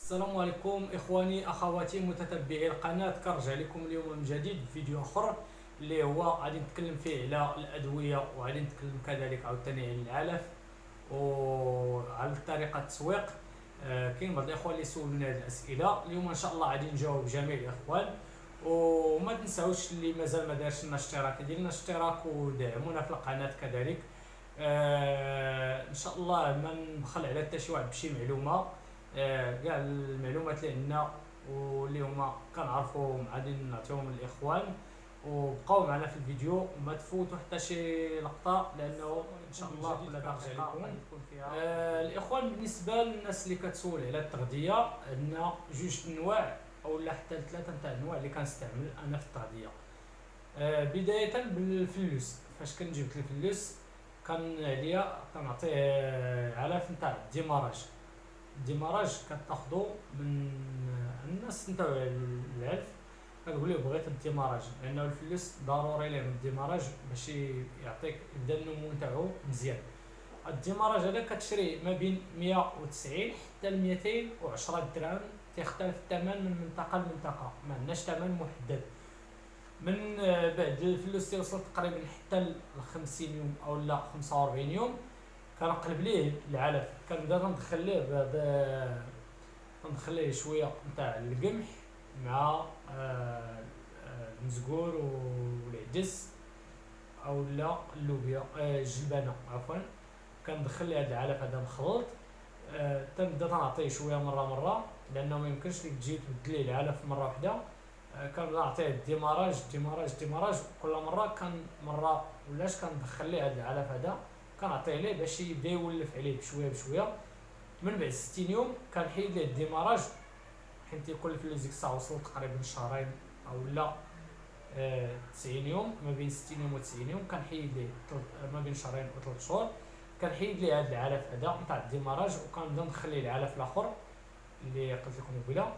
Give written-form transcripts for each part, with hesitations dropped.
السلام عليكم اخواني اخواتي متتبعي القناه، كنرجع لكم اليوم من جديد بفيديو اخر اللي هو غادي نتكلم فيه على الادويه، وغادي نتكلم كذلك عاوتاني على العلف وعلى طريقه التسويق. كاين بعض الاخوان اللي سولوني هذه الاسئله، اليوم ان شاء الله غادي نجاوب جميع الاخوان. وما تنساوش اللي مازال ما دارش لنا اشتراك، دير لنا اشتراك ودعمونا في القناه كذلك. ان شاء الله ما نبخل على حتى شي واحد بشي معلومه. كاع المعلومات اللي عندنا واللي هما كنعرفوهم غادي نعطيهم للاخوان، وبقاو معنا في الفيديو وما تفوتوا حتى شي لقطه، لانه ان شاء الله كل دقيقه غادي تكون فيها. الاخوان، بالنسبه للناس اللي كتسول على التغذيه، عندنا جوج انواع او لا حتى ثلاثه نتاع الانواع اللي كنستعمل انا في التغذيه. بدايه بالفلوس، فاش كنجيب الفلوس كان عليا كنعطيه علف نتاع الديماراج. الديماراج كتاخدو من الناس نتاع العلف، كتقول له بغيت الديماراج، لانه الفلوس ضروري ليه من الديماراج باش يعطيك يبدا النمو نتاعو مزيان. الديماراج هذا كتشري ما بين 190 حتى ل 210 درهم، تختلف الثمن من منطقه لمنطقه، ما عندناش ثمن محدد. من بعد الفلوس توصل تقريبا حتى ل 50 يوم او لا 45 يوم، كنقلب ليه العلف، كنبدا كندخل ليه كندخل ليه شويه نتاع القمح مع المزقور والعدس او لا اللوبيا، الجلبانه عفوا. كندخل ليه هذا العلف هذا مخلط. تنبدا تنعطيه شويه مره لانه ما يمكنش لك تجي تبدل ليه العلف مره واحده. كنبدا نعطيه الديماراج كل مره، كان مره ولاش كندخل ليه هذا العلف هذا، كنعطيه ليه باش يبدا يولف عليه بشويه بشويه. من بعد 60 يوم كنحيد ليه الديماراج، حيت يكون الفلوس ديك الساعه وصلت تقريبا شهرين او لا 90 يوم، ما بين 60 يوم و 90 يوم كنحيد ليه ما بين شهرين و 3 شهور. كنحيد ليه هذا العلف هذا نتاع الديماراج، وكنبدا ندخل ليه العلف الاخر اللي قلت لكم قبيله،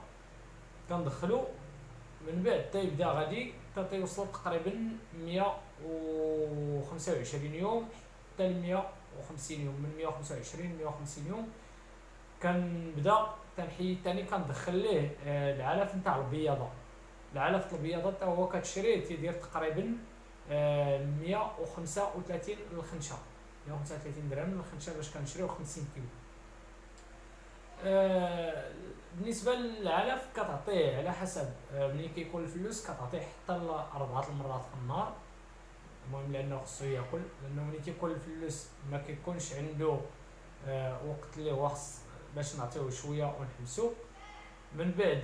كندخلو. من بعد حتى يبدا غادي حتى يوصل تقريبا 125 يوم حتى ل 150 يوم. من 125 ل 150 يوم كنبدا تنحيد ثاني، كندخل ليه العلف نتاع البياضه. العلف البياضه حتى هو كتشريه تيدير تقريبا 135 للخنشه، 135 درهم للخنشه باش كنشريو 50 كيلو. بالنسبه للعلف كتعطيه على حسب ملي كيكون الفلوس، كتعطيه حتى ل4 المرات في النهار، المهم لانه خصو ياكل، لانه ملي تيكون الفلوس ما كيكونش عنده وقت اللي هو خص باش نعطيوه شويه ونحبسو. من بعد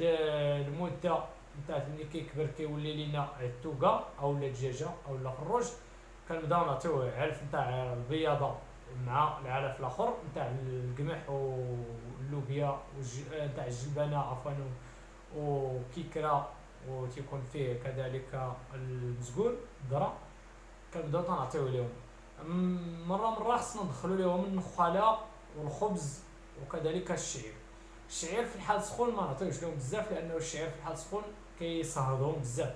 المده نتاع ملي كيكبر كيولي لينا عتوقه او لا دجاجه او لا فروج، كنبداو نعطيوه علف نتاع البياضه مع العلف الاخر نتاع القمح واللوبيا نتاع الجلبانه عفوا وكيكرا، وتيكون فيه كذلك المزقول الذره. كنبداو تنعطيو ليهم مره خصنا ندخلو ليهم النخاله والخبز وكذلك الشعير. الشعير في الحال سخون ما نعطيوش لهم بزاف، لانه الشعير في الحال سخون كيصهدهم بزاف.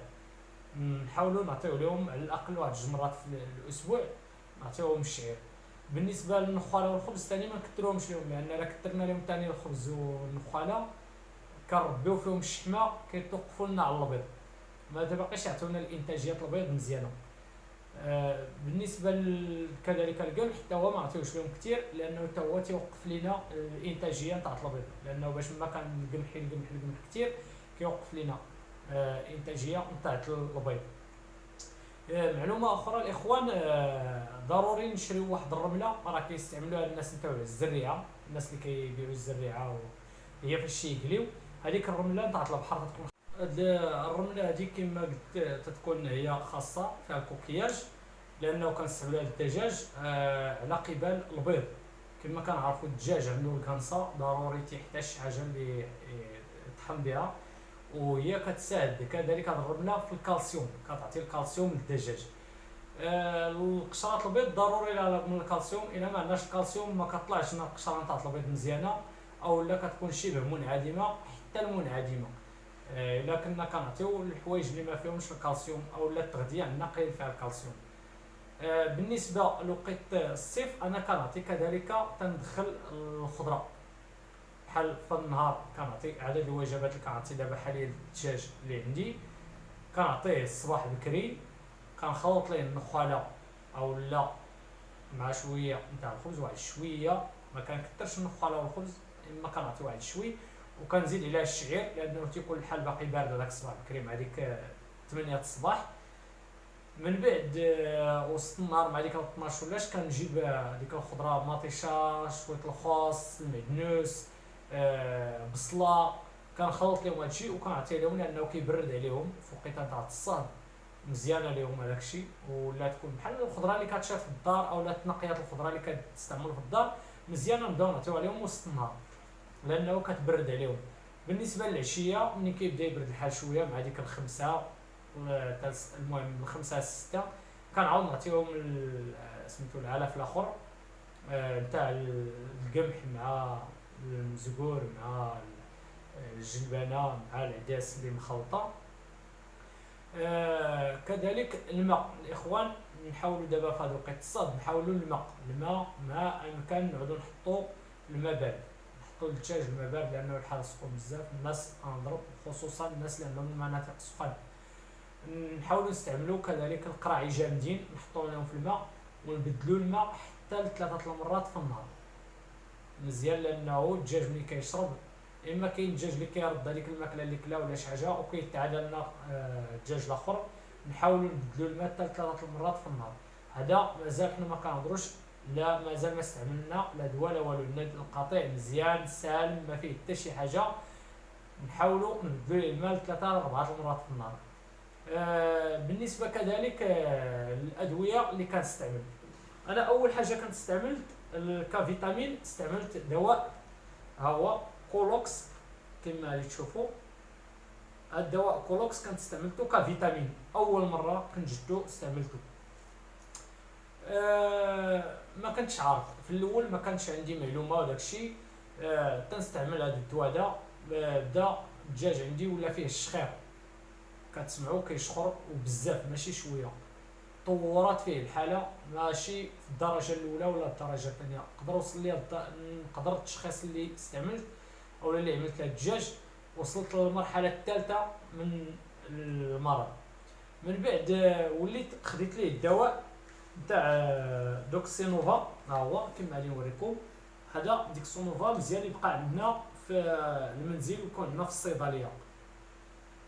نحاولوا نعطيو لهم على الاقل واحد 2 مرات في الاسبوع نعطيوهم الشعير. بالنسبه للنخاله والخبز ثاني ما نكثروهمش لهم، لان الا كثرنا لهم ثاني الخبز والنخاله كنربيو فيهم الشحمه كيتوقفوا لنا على البيض، ما تبقاش يعطيونا الانتاجيه البيض مزيانه. بالنسبه كذلك القمح حتى هو ما نعطيوش لهم كثير، لانه حتى هو تيوقف لنا الانتاجيه تاع البيض، لانه باش ما كان القمح كثير كيوقف لنا انتاجيه نتاع البيض. معلومه اخرى الاخوان، ضروري نشريو واحد الرمله راه كيستعملوها الناس نتاع الزريعه، الناس اللي كيبيعوا الزريعه هي فاش يقليو هذيك الرمله نتاع البحر تكون. الرمله هذه كما قلت تتكون هي خاصه فيها الكوكياج، لانه كنستعملوها للدجاج على قبال البيض. كما كنعرفوا الدجاج عنده الكنصه، ضروري تيحتاج شي حاجه اللي يطحن بها، وهي كتساعد كذلك هذه الرمله في الكالسيوم، كتعطي الكالسيوم للدجاج. القشرات البيض ضروري لها من الكالسيوم، الا ما عندناش الكالسيوم ما كطلعش لنا القشره نتاع البيض مزيانه، او لا كتكون شبه منعدمه حتى المنعدمه. الا كنا كنعطيو الحوايج اللي ما فيهمش الكالسيوم او لا التغذيه عندنا قليل فيها الكالسيوم. بالنسبه لوقت الصيف انا كنعطي كذلك تندخل الخضره. بحال في النهار كنعطي عدد الوجبات اللي كنعطي دابا حاليا للدجاج اللي عندي، كنعطيه الصباح بكري، كنخلط ليه النخاله او لا مع شويه نتاع الخبز، واحد شويه ما كنكثرش النخاله والخبز، اما كنعطي واحد شوي، وكنزيد عليها الشعير لانه تيكون الحال باقي بارد هذاك الصباح بكري مع ديك 8 الصباح. من بعد وسط النهار مع ديك 12 ولاش كنجيب ديك الخضره مطيشه، شويه الخس، المعدنوس، بصله، كنخلط لهم هادشي وكنعطي لهم لانه كيبرد عليهم في وقيته تاع الصهد، مزيانه لهم هذاك الشيء. ولا تكون بحال الخضره اللي كتشاف في الدار او لا تنقيات الخضره اللي كتستعمل في الدار مزيانه، نبداو نعطيو عليهم وسط النهار لانه كتبرد عليهم. بالنسبه للعشيه ملي كيبدا يبرد الحال شويه مع ديك الخمسه، المهم من 5 ل 6 كنعاود نعطيهم سميتو العلف الاخر نتاع القمح مع المزقور مع الجلبانه مع العدس اللي مخلطه. كذلك الماء الاخوان، نحاولوا دابا في هذا الوقت الصاد نحاولوا الماء ما امكن نعودوا نحطوا الماء بارد، نحطوا للدجاج الماء بارد لانه الحال سخون بزاف، الناس غنضرب خصوصا الناس اللي عندهم المناطق سخونه. نحاولوا نستعملوا كذلك القراعي جامدين نحطوا لهم في الماء ونبدلوا الماء حتى لثلاثه المرات في النهار مزيان، لانه الدجاج ملي كيشرب اما كاين الدجاج اللي كيرد هذيك الماكله اللي كلا ولا شي حاجه وكيتعادى لنا الدجاج الاخر، نحاولوا نبدلوا الماء حتى ثلاثه المرات في النهار. هذا مازال حنا ما كنهضروش، لا مازال ما استعملنا لا دواء لا والو، القطيع مزيان سالم ما فيه حتى شي حاجه، نحاولوا نبدلوا الماء ثلاثه لاربعه المرات في النهار. بالنسبه كذلك الادويه اللي كنستعمل، انا اول حاجه كنت استعملت كفيتامين، استعملت دواء ها هو كولوكس كما اللي تشوفوا. هذا الدواء كولوكس كنت استعملته كفيتامين، اول مره كنت جدو استعملته. ما كنتش عارف في الاول، ما كانش عندي معلومه وداك الشيء، تنستعمل هذا الدواء دا، بدا الدجاج عندي ولا فيه الشخير، كتسمعوا كيشخر وبزاف ماشي شويه، طورات فيه الحاله ماشي في الدرجه الاولى ولا الدرجه الثانيه، نقدر وصل لي نقدر التشخيص اللي استعملت او اللي عملت للدجاج وصلت للمرحله الثالثه من المرض. من بعد وليت خديت ليه الدواء نتاع دوكسينوفا، ها هو كما غادي نوريكم. هذا ديكسونوفا مزيان يبقى عندنا في المنزل ويكون عندنا في الصيدليه،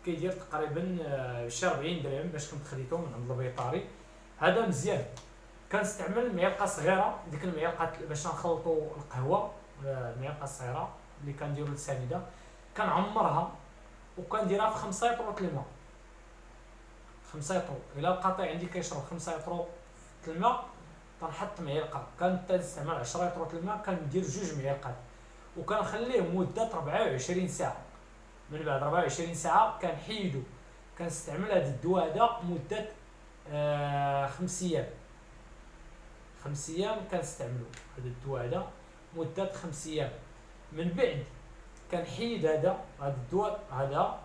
كيدير تقريبا شي 40 درهم باش كنت خديته من عند البيطاري. هذا مزيان، كنستعمل معلقه صغيره، ديك المعلقه باش نخلطوا القهوه، المعلقه الصغيره اللي كنديروا السنيده كنعمرها وكنديرها في 5 يطرو الماء، 5 يطرو. الا القطيع عندي كيشرب 5 يطرو في الماء كنحط معلقه، كنستعمل 10 يطرو الماء كندير 2 معالق وكنخليه مده 24 ساعه. من بعد 24 ساعه كنحيدو، كنستعمل هذا الدواء هذا مده 5 ايام، 5 ايام كنستعملو هذا الدواء هذا مده 5 ايام. من بعد كنحيد هذا الدواء هذا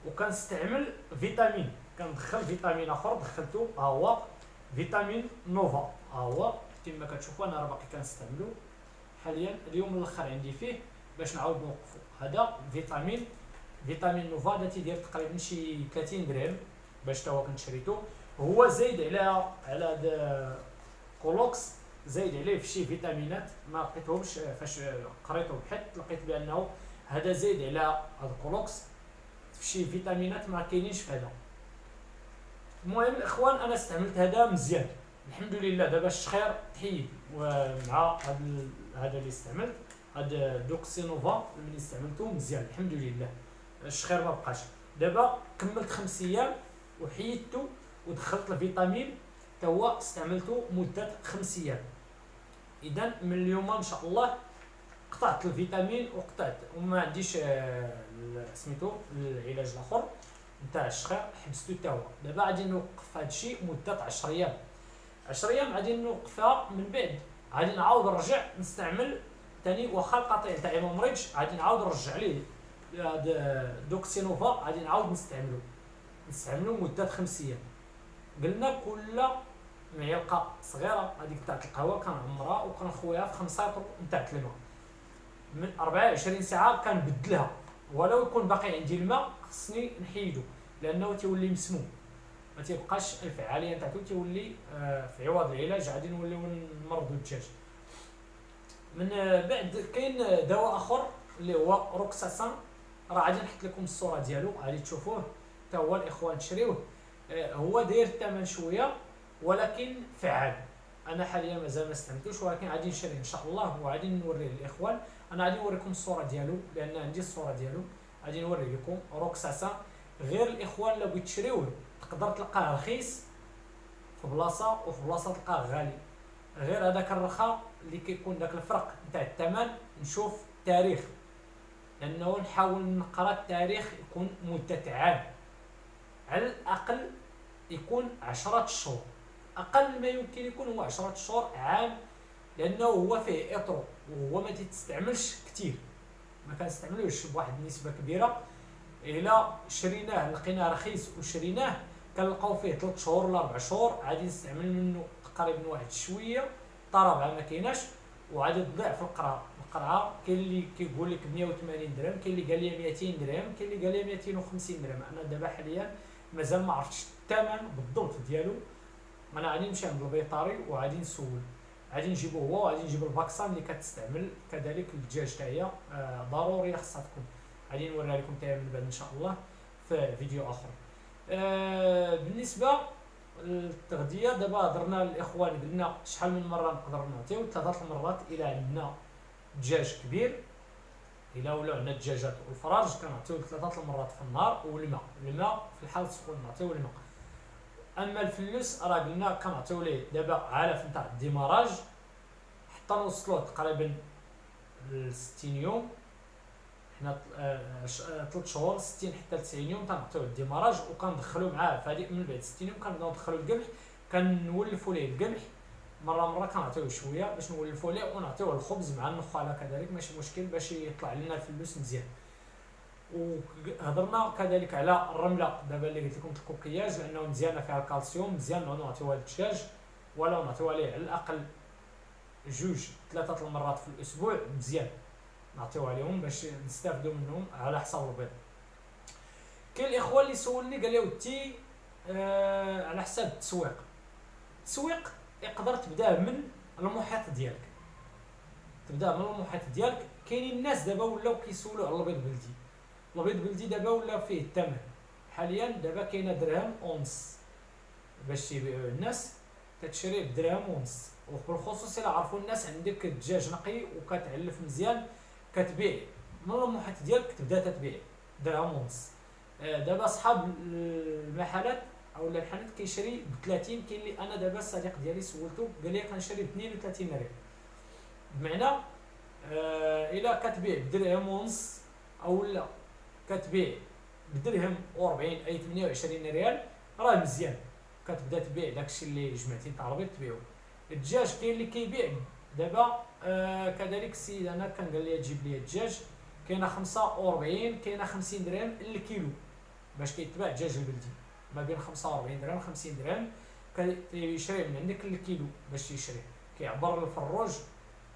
وكنستعمل فيتامين، كندخل فيتامين اخر دخلته ها هو فيتامين نوفا، ها هو كما كتشوفوا انا راه باقي كنستعملو حاليا، اليوم الاخر عندي فيه باش نعاود نوقفو. هذا فيتامين نوفا هذا تيدير تقريبا شي 30 درهم باش تا هو كنت شريتو، هو زايد على هذا كولوكس، زايد عليه في شي فيتامينات ما لقيتهمش فاش قريتو بحثت، لقيت بانه هذا زايد على هذا كولوكس في شي فيتامينات ما كاينينش في هذا. المهم الاخوان انا استعملت هذا مزيان الحمد لله، دابا الشخير تحيد، ومع هذا اللي استعملت هذا دوكسينوفا اللي استعملته مزيان الحمد لله، الشخير ما بقاش. دابا كملت 5 ايام وحيدته ودخلت الفيتامين تا هو استعملته مده 5 ايام. اذا من اليوم ان شاء الله قطعت الفيتامين وقطعت وما عنديش سميتو العلاج الاخر نتاع الشخير حبستو حتى هو. دابا غادي نوقف هذا الشيء مده 10 ايام، 10 ايام غادي نوقفها، من بعد غادي نعاود نرجع نستعمل ثاني، واخا القطيع تاعي ما مريضش غادي نعاود نرجع ليه هذا دوكسينوفا، غادي نعاود نستعملو مده 5 ايام. قلنا كل معلقه صغيره هذيك تاع القهوه كنعمرها وكنخويها في 5 لتر نتاع الماء من 24 ساعه كنبدلها، ولو يكون باقي عندي الماء خصني نحيدو لانه تيولي مسموم، ما تيبقاش الفعاليه نتاعو، تيولي في عوض العلاج غادي نوليو نمرضوا الدجاج. من بعد كاين دواء اخر اللي هو روكساسان، راه غادي نحط لكم الصوره ديالو غادي تشوفوه حتى هو الاخوان تشريوه. هو داير الثمن شويه ولكن فعال. انا حاليا مازال ما استعملتوش ولكن غادي نشريه ان شاء الله وغادي نوريه للاخوان. انا غادي نوريكم الصوره ديالو لان عندي الصوره ديالو، غادي نوري لكم روكساسان. غير الاخوان لو بغيت تشريوه تقدر تلقاه رخيص في بلاصه وفي بلاصه تلقاه غالي. غير هذاك الرخاء اللي كيكون داك الفرق نتاع الثمن نشوف التاريخ، لانه نحاول نقرا التاريخ يكون مده عام، على الاقل يكون 10 شهور، اقل ما يمكن يكون هو 10 شهور عام، لانه هو فيه اطرو وهو ما تستعملش كثير، ما كنستعملوش بواحد النسبه كبيره. الا شريناه لقيناه رخيص وشريناه كنلقاو فيه 3 شهور ولا 4 شهور، غادي نستعمل منه تقريبا واحد شويه حتى ربعه ما كايناش، وعادي تضيع في القرعه. كاين اللي كيقول لك 180 درهم، كاين اللي قال لي 200 درهم، كاين اللي قال لي 250 درهم. انا دابا حاليا مازال ما عرفتش الثمن بالضبط ديالو، انا غادي نمشي عند البيطاري وغادي نسول، غادي نجيبو هو وغادي نجيب الفاكسان اللي كتستعمل كذلك الدجاج تاعي ضروري خاصها تكون. غادي نوريها لكم تاهي من بعد ان شاء الله في فيديو اخر. بالنسبه للتغذيه دابا هضرنا للاخوان قلنا شحال من مره نقدر نعطيو، 3 المرات الى عندنا دجاج كبير، الى ولا عندنا الدجاجات والفراج كنعطيو 3 المرات في النهار، والماء في الحال السخون نعطيو الماء. اما الفلوس راه قلنا كنعطيو ليه دابا علف نتاع الديماراج حتى نوصلوه تقريبا ل 60 يوم، حنا 3 شهور 60 حتى 90 يوم تنعطيوه الديماراج، وكندخلو معاه فهادي من بعد 60 يوم كنبداو ندخلو القمح، كنولفوا ليه القمح مره كنعطيوه شويه باش نولفوا ليه، ونعطيوه الخبز مع النخاله كذلك ماشي مشكل باش يطلع لنا الفلوس مزيان. وهضرنا كذلك على الرمله دابا اللي قلت لكم الكوكياج لانه مزيانه فيها الكالسيوم، مزيان نعطيوها للدجاج ولو نعطيوها ليه على الاقل 2-3 المرات في الاسبوع مزيان نعطيوها لهم باش نستافدوا منهم على حساب البيض. كاين الاخوان اللي سولني قال لي ودي على حساب التسويق يقدر تبدا من المحيط ديالك، كاينين الناس دابا ولاو كيسولوا على البيض بلدي، دابا ولا فيه الثمن حاليا، دابا كاينه درهم ونص باش يبيعوا الناس، كتشري بدرهم ونص، وبالخصوص الا عرفوا الناس عندك الدجاج نقي وكتعلف مزيان كتبيع من المحيط ديالك تبدا تبيع درهم ونص. دابا صحاب المحلات او الحانوت كيشري ب 30، كاين اللي انا دابا الصديق ديالي سولته قال لي كنشري ب 32 ريال، بمعنى الا كتبيع بدرهم ونص او لا كتبيع بدرهم و40 اي 28 ريال راه مزيان، كتبدا تبيع داكشي اللي جمعتي تاع البيض تبيعو. الدجاج كاين اللي كيبيع دابا كذلك السيد انا كان قال لي تجيب لي الدجاج كاينه 45 كاينه 50 درهم الكيلو باش كيتباع الدجاج البلدي، ما بين 45 درهم 50 درهم كيشري من عندك الكيلو باش يشريه، كيعبر الفروج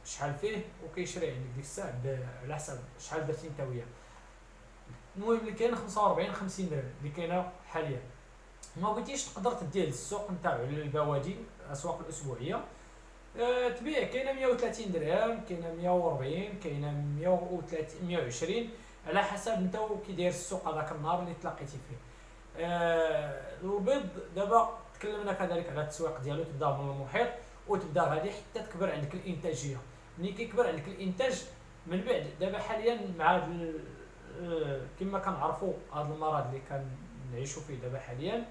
شحال فيه وكيشري عندك ديك الساعه على حسب شحال درتي انت وياه. المهم اللي كاين 45 50 درهم اللي كاينه حاليا، ما بغيتيش تقدر تديه للسوق نتاعو للبوادي الاسواق الاسبوعيه تبيع، كاينه 130 درهم كاينه 140 كاينه 130 120 على حسب انت كي داير السوق هذاك النهار اللي تلاقيتي فيه. البيض دابا تكلمنا كذلك على التسويق ديالو، تبدا من المحيط وتبدا غادي حتى تكبر عندك الانتاجيه. ملي كيكبر عندك الانتاج من بعد دابا حاليا مع كما كنعرفوا هذا المرض اللي كنعيشوا فيه دابا حاليا،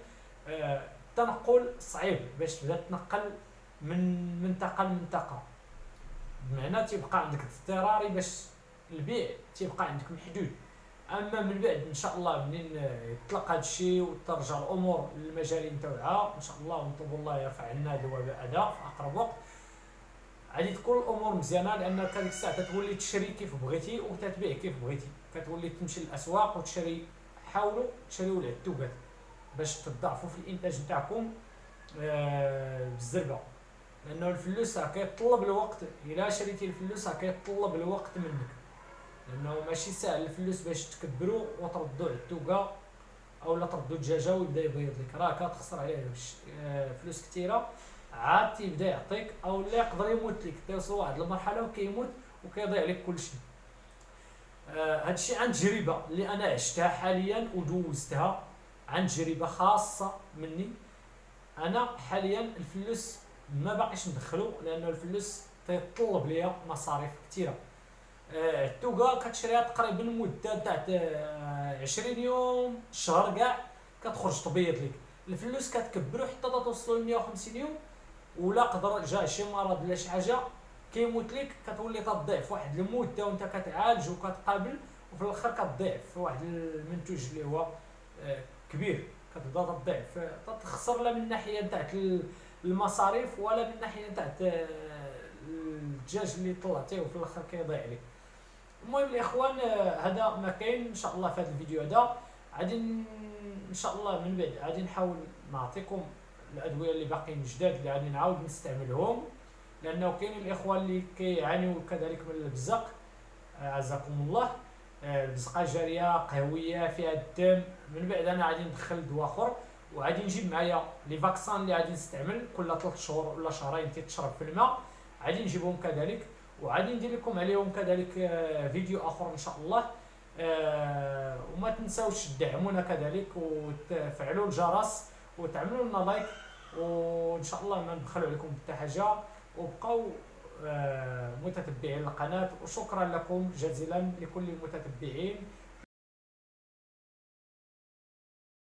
التنقل صعيب باش تبدا تنقل من منطقه لمنطقه، بمعنى تيبقى عندك اضطراري باش البيع تيبقى عندك محدود. اما من بعد ان شاء الله منين يطلق هذا الشيء وترجع الامور للمجال نتاعها ان شاء الله ونطلب الله يرفع عنا هذا الوباء هذا في اقرب وقت، غادي تكون الامور مزيانه لان ديك الساعه تتولي تشري كيف بغيتي وتتبيع كيف بغيتي، كتولي تمشي للاسواق وتشري. حاولوا تشريو العتوبات باش تضاعفوا في الانتاج نتاعكم بالزربه، لانه الفلوس راه كيطلب الوقت، الا شريتي الفلوس راه كيطلب الوقت منك، لانه ماشي ساهل الفلوس باش تكبروا وتردوا على التوكا او لا تردوا الدجاجه ويبدا يبيض لك، راه كتخسر عليه فلوس كثيره، عاد تيبدا يعطيك او لا يقدر يموت لك، توصل واحد المرحله وكيموت وكيضيع لك كلشي. هادشي عن تجربه اللي انا عشتها حاليا ودوزتها، عن تجربه خاصه مني. انا حاليا الفلوس ما باقيش ندخلو لانه الفلوس تيطلب ليا مصاريف كثيره. التوكا كتشريها تقريبا مده تاع 20 يوم شهر كاع كتخرج تبيض لك. الفلوس كتكبروا حتى توصلوا ل 150 يوم، ولا قدر جا شي مرض ولا شي حاجه كيموت لك، كتولي تضيع في واحد المده وانت كتعالج وكتقابل، وفي الاخر كتضيع في واحد المنتوج اللي هو كبير. كتبدا تضيع تخسر لا من ناحيه تاع المصاريف ولا من ناحيه تاع الدجاج اللي طلعتيه وفي الاخر كيضيع عليك. المهم الاخوان، هذا ما كاين ان شاء الله في هذا الفيديو هذا. غادي ان شاء الله من بعد غادي نحاول نعطيكم الادويه اللي باقيين جداد اللي غادي نعاود نستعملهم، لانه كاين الاخوان اللي كيعانيوا كذلك من البزق، عزكم الله. البزقه جاريه قهويه فيها الدم. من بعد انا غادي ندخل دواء اخر، وغادي نجيب معايا لي فاكسان اللي غادي نستعمل كل 3 شهور ولا شهرين تتشرب في الماء، غادي نجيبهم كذلك، وغادي ندير لكم عليهم كذلك فيديو اخر ان شاء الله. وما تنساوش تدعمونا كذلك وتفعلوا الجرس وتعملوا لنا لايك، وان شاء الله ما نبخلوا عليكم بحتى حاجه، وبقوا متتبعين القناه. وشكرا لكم جزيلا لكل المتتبعين